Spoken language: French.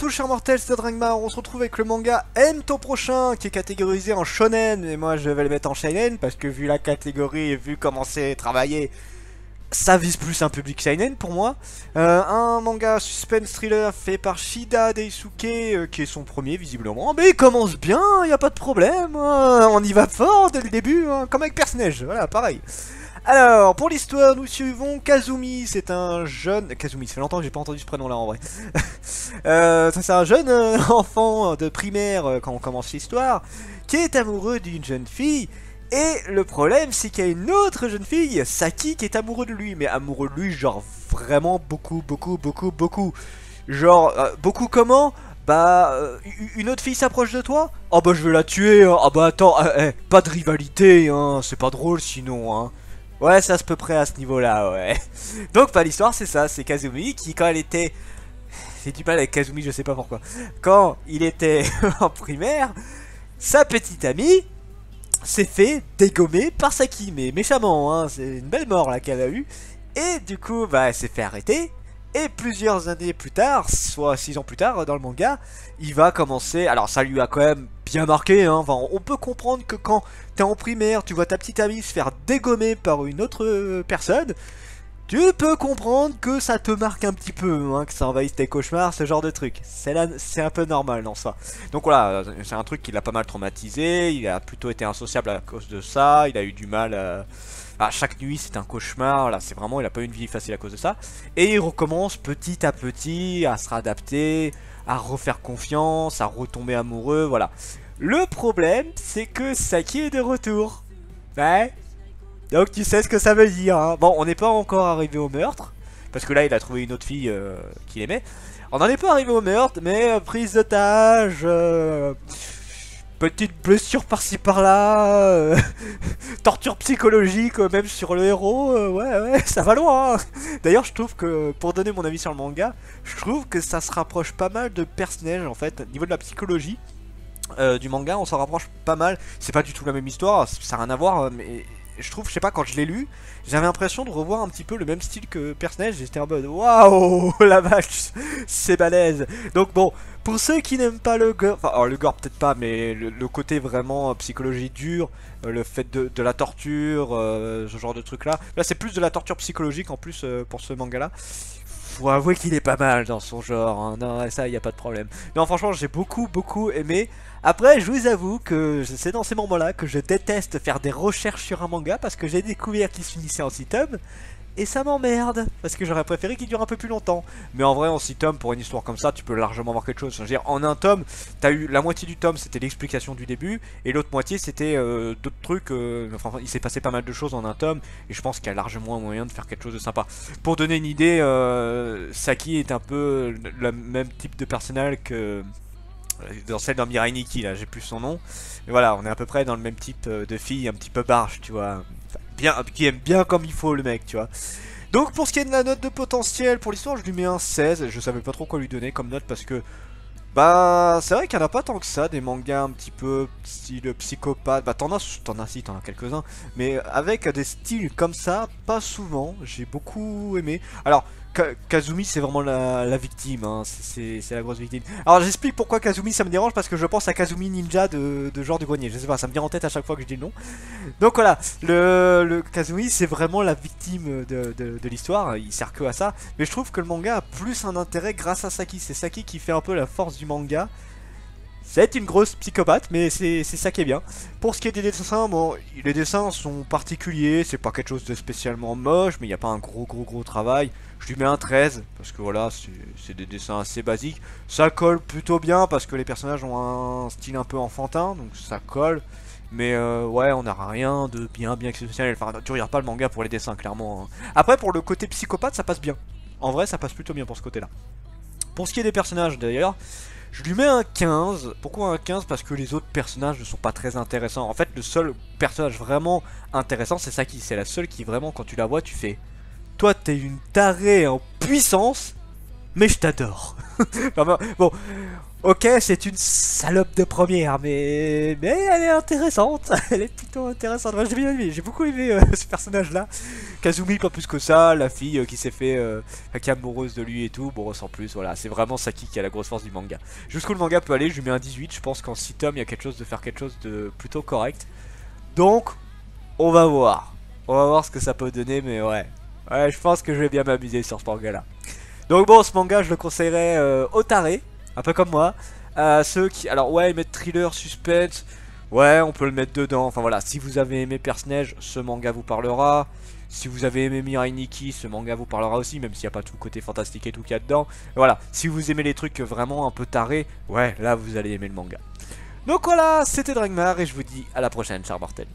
tous chers mortels, c'est Drangmar, on se retrouve avec le manga Ento prochain qui est catégorisé en shonen et moi je vais le mettre en shonen parce que vu la catégorie et vu comment c'est travaillé, ça vise plus un public shonen pour moi. Un manga suspense thriller fait par Shida Daisuke qui est son premier visiblement, mais il commence bien, y a pas de problème, on y va fort dès le début, comme avec Perce-Neige, voilà pareil. Alors, pour l'histoire, nous suivons Kazumi, c'est un jeune... Kazumi, ça fait longtemps que j'ai pas entendu ce prénom là en vrai. C'est un jeune enfant de primaire quand on commence l'histoire, qui est amoureux d'une jeune fille, et le problème c'est qu'il y a une autre jeune fille, Saki, qui est amoureux de lui, mais amoureux de lui genre vraiment beaucoup. Genre, beaucoup comment? Bah, une autre fille s'approche de toi? Oh bah je vais la tuer, hein. Ah bah attends, pas de rivalité, hein, c'est pas drôle sinon, hein. Ouais, c'est à peu près à ce niveau-là, ouais. Donc, bah, l'histoire, c'est ça, c'est Kazumi qui, quand elle était... J'ai du mal avec Kazumi, je sais pas pourquoi. Quand il était en primaire, sa petite amie s'est fait dégommer par Saki, mais méchamment, hein. C'est une belle mort, là, qu'elle a eue. Et du coup, bah, elle s'est fait arrêter. Et plusieurs années plus tard, soit 6 ans plus tard dans le manga, il va commencer... Alors ça lui a quand même bien marqué, hein. Enfin, on peut comprendre que quand t'es en primaire, tu vois ta petite amie se faire dégommer par une autre personne, tu peux comprendre que ça te marque un petit peu, hein, que ça envahisse tes cauchemars, ce genre de truc. C'est un peu normal dans ça. Donc voilà, c'est un truc qui l'a pas mal traumatisé, il a plutôt été insociable à cause de ça, il a eu du mal à... Ah, chaque nuit c'est un cauchemar, là c'est vraiment, il a pas eu une vie facile à cause de ça. Et il recommence petit à petit à se réadapter, à refaire confiance, à retomber amoureux, voilà. Le problème c'est que Saki est de retour. Ouais. Donc tu sais ce que ça veut dire, hein. Bon, on n'est pas encore arrivé au meurtre, parce que là il a trouvé une autre fille qu'il aimait. On n'en est pas arrivé au meurtre, mais prise d'otage... petite blessure par-ci par-là, torture psychologique même sur le héros, ouais, ça va loin, hein. D'ailleurs, je trouve que, pour donner mon avis sur le manga, je trouve que ça se rapproche pas mal de Perce-Neige en fait, au niveau de la psychologie du manga, on s'en rapproche pas mal. C'est pas du tout la même histoire, ça n'a rien à voir, mais je trouve, je sais pas, quand je l'ai lu, j'avais l'impression de revoir un petit peu le même style que Perce-Neige, j'étais en mode waouh, la vache, c'est balèze. Donc bon, pour ceux qui n'aiment pas le gore, enfin alors, le gore peut-être pas, mais le côté vraiment psychologie dure, le fait de la torture, ce genre de truc là c'est plus de la torture psychologique en plus pour ce manga là. Faut avouer qu'il est pas mal dans son genre, hein. Non, ça y a pas de problème. Non, franchement j'ai beaucoup aimé. Après je vous avoue que c'est dans ces moments là que je déteste faire des recherches sur un manga, parce que j'ai découvert qu'il se finissait en 6 tomes. Et ça m'emmerde, parce que j'aurais préféré qu'il dure un peu plus longtemps. Mais en vrai, en 6 tomes, pour une histoire comme ça, tu peux largement avoir quelque chose. Je veux dire, en un tome, t'as eu la moitié du tome, c'était l'explication du début, et l'autre moitié, c'était d'autres trucs. Enfin, il s'est passé pas mal de choses en un tome, et je pense qu'il y a largement moyen de faire quelque chose de sympa. Pour donner une idée, Saki est un peu le même type de personnage que... dans celle dans Mirai Nikki, là, j'ai plus son nom. Mais voilà, on est à peu près dans le même type de fille, un petit peu barge, tu vois. Bien, qui aime bien comme il faut le mec, tu vois. Donc pour ce qui est de la note de potentiel pour l'histoire, je lui mets un 16. Je savais pas trop quoi lui donner comme note parce que... Bah, c'est vrai qu'il n'y en a pas tant que ça, des mangas un petit peu style psychopathe. Bah, t'en as quelques-uns. Mais avec des styles comme ça, pas souvent. J'ai beaucoup aimé. Alors, Kazumi, c'est vraiment la victime, hein. C'est la grosse victime. Alors, j'explique pourquoi Kazumi ça me dérange, parce que je pense à Kazumi Ninja de Genre du Grenier. Je sais pas, ça me vient en tête à chaque fois que je dis le nom. Donc voilà, le Kazumi, c'est vraiment la victime de l'histoire. Il sert que à ça. Mais je trouve que le manga a plus un intérêt grâce à Saki. C'est Saki qui fait un peu la force du manga. C'est une grosse psychopathe, mais c'est ça qui est bien. Pour ce qui est des dessins, bon, les dessins sont particuliers, c'est pas quelque chose de spécialement moche, mais il n'y a pas un gros travail. Je lui mets un 13, parce que voilà, c'est des dessins assez basiques. Ça colle plutôt bien, parce que les personnages ont un style un peu enfantin, donc ça colle. Mais ouais, on n'a rien de bien exceptionnel. Enfin, tu regardes pas le manga pour les dessins, clairement, hein. Après, pour le côté psychopathe, ça passe bien. En vrai, ça passe plutôt bien pour ce côté-là. Pour ce qui est des personnages, d'ailleurs... Je lui mets un 15. Pourquoi un 15? Parce que les autres personnages ne sont pas très intéressants. En fait, le seul personnage vraiment intéressant, c'est Saki. C'est la seule qui vraiment, quand tu la vois, tu fais... Toi, t'es une tarée en puissance. mais je t'adore. Enfin, bon, ok, c'est une salope de première, mais elle est intéressante. Elle est plutôt intéressante. Moi, j'ai bien aimé, j'ai beaucoup aimé ce personnage-là. Kazumi, pas plus que ça. La fille qui s'est fait, qui est amoureuse de lui et tout. Bon, sans plus, voilà. C'est vraiment Saki qui a la grosse force du manga. Jusqu'où le manga peut aller, je lui mets un 18. Je pense qu'en 6 tomes, il y a quelque chose de faire quelque chose de plutôt correct. Donc, on va voir. On va voir ce que ça peut donner, mais ouais. Ouais, je pense que je vais bien m'amuser sur ce manga-là. Donc bon, ce manga, je le conseillerais aux tarés, un peu comme moi. Ceux qui... Alors ouais, mettre thriller, suspense, ouais, on peut le mettre dedans. Enfin voilà, si vous avez aimé Personnage, ce manga vous parlera. Si vous avez aimé Mirai Nikki, ce manga vous parlera aussi, même s'il n'y a pas tout le côté fantastique et tout qu'il y a dedans. Voilà, si vous aimez les trucs vraiment un peu tarés, ouais, là vous allez aimer le manga. Donc voilà, c'était Dragmar et je vous dis à la prochaine, chers mortels.